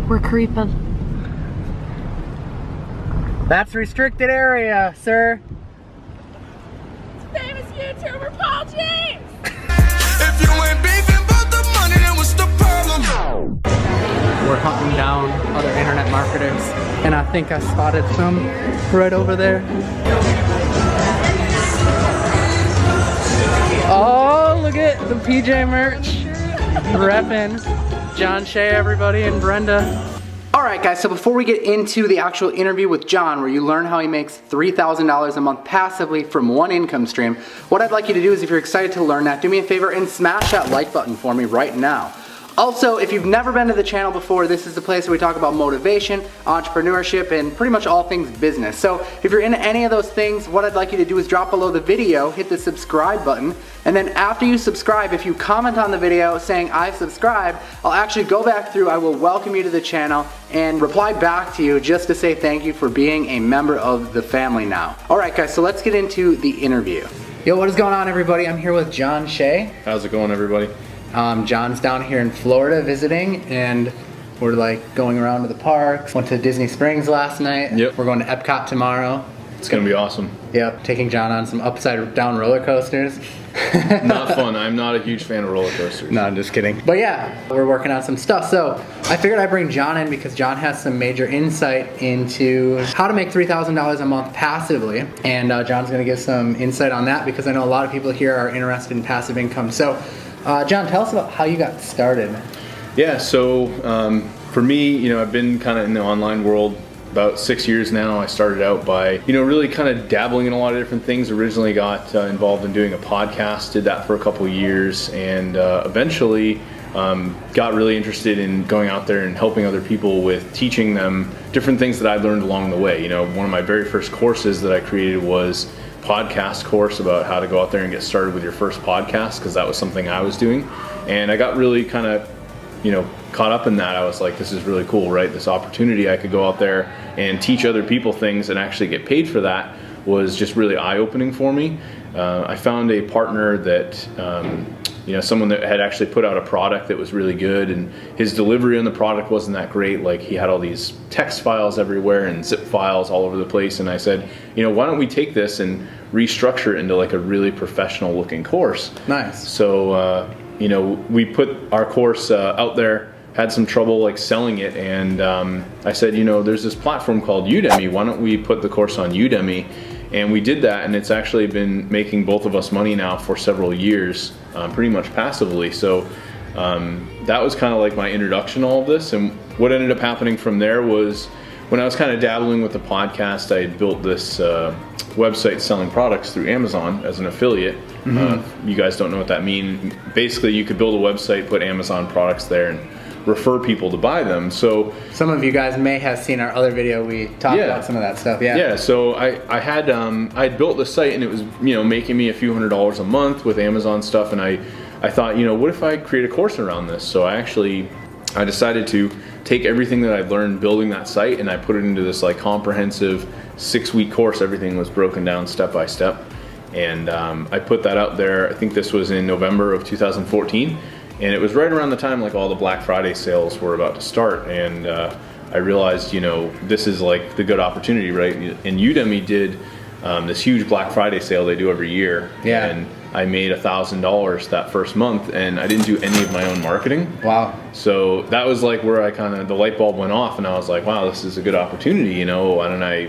We're creeping. That's restricted area, sir. Famous YouTuber Paul James! If you ain't beefing about the money, then what's the problem? We're hunting down other internet marketers, and I think I spotted some right over there. Oh, look at the PJ merch. Reppin'. John Shea, everybody, and Brenda. Alright guys, so before we get into the actual interview with John, where you learn how he makes $3,000 a month passively from one income stream, what I'd like you to do is, if you're excited to learn that, do me a favor and smash that like button for me right now. Also, if you've never been to the channel before, this is the place where we talk about motivation, entrepreneurship, and pretty much all things business. So if you're into any of those things, what I'd like you to do is drop below the video, hit the subscribe button, and then after you subscribe, if you comment on the video saying I've subscribed, I'll actually go back through, I will welcome you to the channel and reply back to you just to say thank you for being a member of the family now. Alright guys, so let's get into the interview. Yo, what is going on everybody? I'm here with John Shea. How's it going, everybody? John's down here in Florida visiting, and we're like going around to the parks. Went to Disney Springs last night. Yep. We're going to Epcot tomorrow. It's gonna be awesome. Yep, taking John on some upside down roller coasters. Not fun. I'm not a huge fan of roller coasters. No, I'm just kidding. But yeah, we're working on some stuff. So I figured I'd bring John in because John has some major insight into how to make $3,000 a month passively. And John's gonna give some insight on that because I know a lot of people here are interested in passive income. So John, tell us about how you got started. Yeah, so for me, I've been kind of in the online world about 6 years now. I started out by, really kind of dabbling in a lot of different things. Originally got involved in doing a podcast, did that for a couple of years, and eventually got really interested in going out there and helping other people with teaching them different things that I learned along the way. One of my very first courses that I created was podcast course about how to go out there and get started with your first podcast, because that was something I was doing, and I got really kind of caught up in that. I was like, this is really cool, right? This opportunity I could go out there and teach other people things and actually get paid for that was just really eye-opening for me. I found a partner that someone that had actually put out a product that was really good, and his delivery on the product wasn't that great. Like, he had all these text files everywhere and zip files all over the place, and I said, why don't we take this and restructure it into like a really professional looking course. Nice. So we put our course out there, had some trouble like selling it, and I said, there's this platform called Udemy, why don't we put the course on Udemy? And we did that, and it's actually been making both of us money now for several years, pretty much passively. So that was kind of like my introduction to all of this. And what ended up happening from there was, when I was kind of dabbling with the podcast, I had built this website selling products through Amazon as an affiliate. Mm-hmm. You guys don't know what that means. Basically, you could build a website, put Amazon products there, and refer people to buy them. So some of you guys may have seen our other video. We talked about some of that stuff. Yeah. So I had built the site, and it was making me a few $100s a month with Amazon stuff, and I thought, what if I create a course around this? So I decided to take everything that I learned building that site, and I put it into this like comprehensive 6-week course. Everything was broken down step by step, and I put that out there. I think this was in November of 2014. And it was right around the time like all the Black Friday sales were about to start, and I realized, this is like the good opportunity, right? And Udemy did this huge Black Friday sale they do every year, and I made $1,000 that first month, and I didn't do any of my own marketing. Wow. So that was like where the light bulb went off, and I was like, wow, this is a good opportunity. Why don't I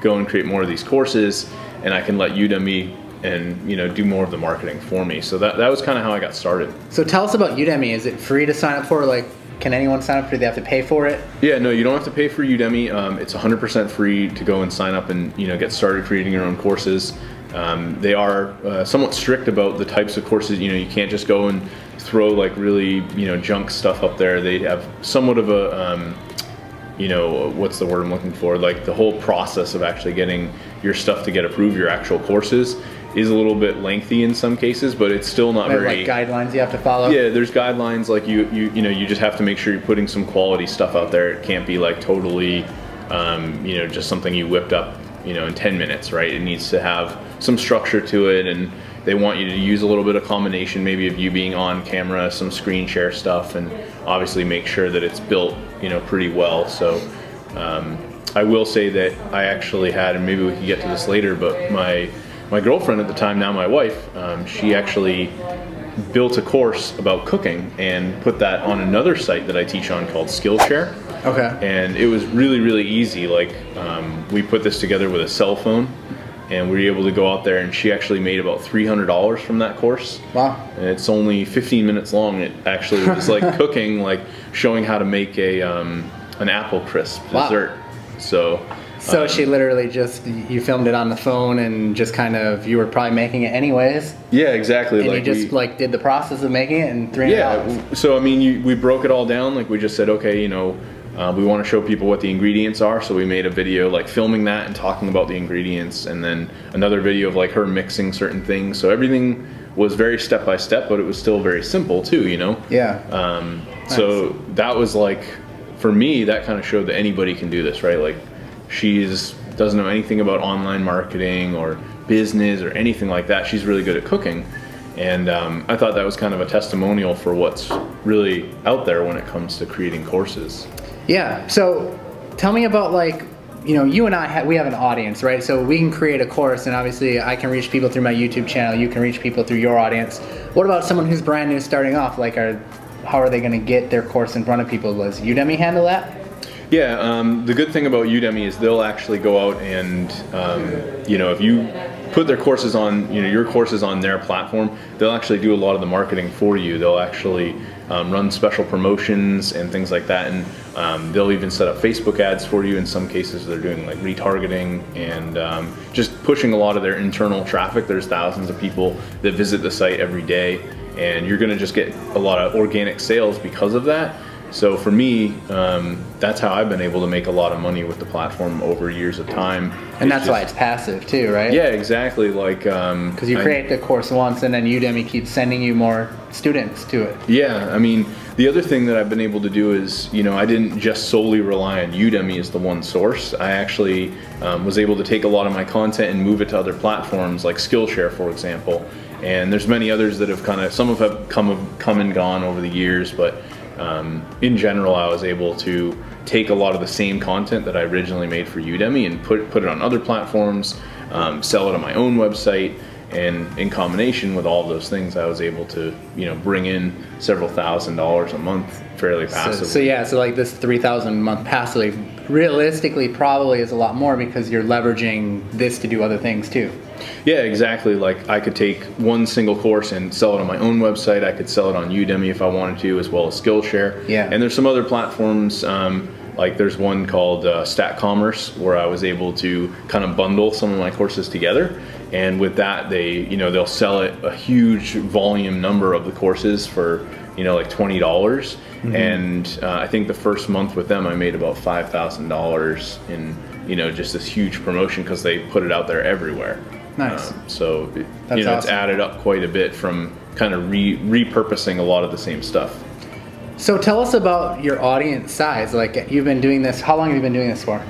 go and create more of these courses, and I can let Udemy and do more of the marketing for me. So that was kind of how I got started. So tell us about Udemy. Is it free to sign up for? Like, can anyone sign up for it? Do they have to pay for it? Yeah, no, you don't have to pay for Udemy. It's 100% free to go and sign up and get started creating your own courses. They are somewhat strict about the types of courses. You can't just go and throw like really junk stuff up there. They have somewhat of a what's the word I'm looking for? Like, the whole process of actually getting your stuff to get approved, your actual courses, is a little bit lengthy in some cases, but it's still not very... Like guidelines you have to follow? Yeah, there's guidelines. Like you just have to make sure you're putting some quality stuff out there. It can't be like totally, just something you whipped up, in 10 minutes, right? It needs to have some structure to it, and they want you to use a little bit of combination, maybe of you being on camera, some screen share stuff, and obviously make sure that it's built, pretty well. So I will say that I actually had, and maybe we can get to this later, but my girlfriend at the time, now my wife, she actually built a course about cooking and put that on another site that I teach on called Skillshare. Okay. And it was really, really easy. Like, we put this together with a cell phone, and we were able to go out there, and she actually made about $300 from that course. Wow. And it's only 15 minutes long. It actually was like cooking, like showing how to make an apple crisp dessert. So she literally you filmed it on the phone and just kind of, you were probably making it anyways. Yeah, exactly. And like you just did the process of making it in $300. Yeah. So I mean, we broke it all down. Like we just said, okay, we want to show people what the ingredients are. So we made a video like filming that and talking about the ingredients, and then another video of like her mixing certain things. So everything was very step by step, but it was still very simple too, Yeah. Nice. So that was like, for me, that kind of showed that anybody can do this, right? Like, doesn't know anything about online marketing or business or anything like that. She's really good at cooking, and I thought that was kind of a testimonial for what's really out there when it comes to creating courses. Yeah. So tell me about you and I we have an audience, right? So we can create a course, and obviously I can reach people through my YouTube channel. You can reach people through your audience. What about someone who's brand new starting off? Like, how are they going to get their course in front of people? Does Udemy handle that? Yeah, the good thing about Udemy is they'll actually go out and, if you put their courses on, your courses on their platform, they'll actually do a lot of the marketing for you. They'll actually run special promotions and things like that, and they'll even set up Facebook ads for you. In some cases, they're doing like retargeting and just pushing a lot of their internal traffic. There's thousands of people that visit the site every day, and you're going to just get a lot of organic sales because of that. So for me, that's how I've been able to make a lot of money with the platform over years of time. And that's why it's passive too, right? Yeah, exactly. Like, because you create the course once, and then Udemy keeps sending you more students to it. Yeah, I mean, the other thing that I've been able to do is, I didn't just solely rely on Udemy as the one source. I actually was able to take a lot of my content and move it to other platforms like Skillshare, for example. And there's many others that some have come and gone over the years, but in general, I was able to take a lot of the same content that I originally made for Udemy and put it on other platforms, sell it on my own website, and in combination with all of those things, I was able to, bring in several $1,000s a month fairly passively. So like this $3,000 a month passively, realistically probably is a lot more because you're leveraging this to do other things too. Yeah, exactly. Like, I could take one single course and sell it on my own website. I could sell it on Udemy if I wanted to, as well as Skillshare. Yeah. And there's some other platforms, like there's one called Stat Commerce, where I was able to kind of bundle some of my courses together. And with that, they'll sell it a huge volume number of the courses for, like $20. Mm-hmm. And I think the first month with them, I made about $5,000 in, just this huge promotion because they put it out there everywhere. Nice. So That's it's awesome. added up quite a bit from kind of repurposing a lot of the same stuff. So tell us about your audience size. Like, you've been doing this, how long have you been doing this for?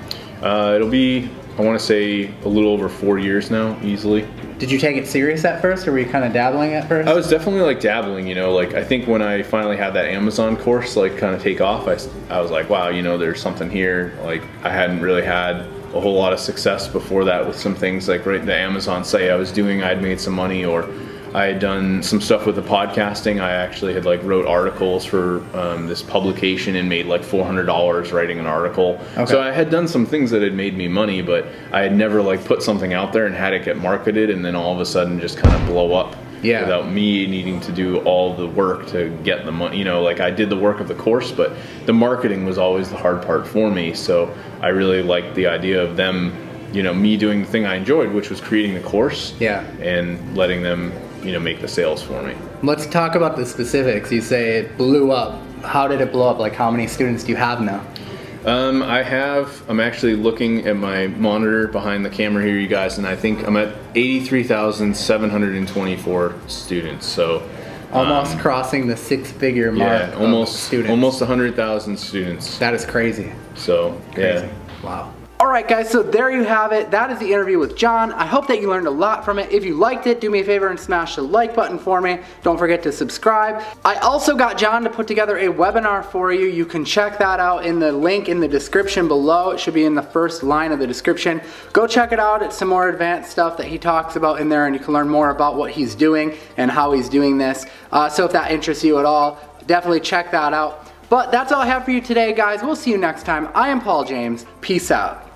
It'll be, I want to say, a little over 4 years now, easily. Did you take it serious at first, or were you kind of dabbling at first? I was definitely dabbling, like I think when I finally had that Amazon course kind of take off, I was like, wow, there's something here. Like, I hadn't really had a whole lot of success before that with some things like the Amazon site I was doing. I'd made some money, or I had done some stuff with the podcasting. I actually had wrote articles for this publication and made $400 writing an article. Okay. So I had done some things that had made me money, but I had never put something out there and had it get marketed and then all of a sudden just kind of blow up. Yeah. Without me needing to do all the work to get the money. I did the work of the course, but the marketing was always the hard part for me. So I really liked the idea of them, me doing the thing I enjoyed, which was creating the course. Yeah. And letting them, make the sales for me. Let's talk about the specifics. You say it blew up. How did it blow up? How many students do you have now? I'm actually looking at my monitor behind the camera here, you guys, and I think I'm at 83,724 students. So almost crossing the six-figure mark. Yeah, almost students. Almost 100,000 students. That is crazy. So crazy. Yeah. Wow. Alright guys, so there you have it. That is the interview with John. I hope that you learned a lot from it. If you liked it, do me a favor and smash the like button for me. Don't forget to subscribe. I also got John to put together a webinar for you. You can check that out in the link in the description below. It should be in the first line of the description. Go check it out. It's some more advanced stuff that he talks about in there, and you can learn more about what he's doing and how he's doing this. So if that interests you at all, definitely check that out. But that's all I have for you today, guys. We'll see you next time. I am Paul James. Peace out.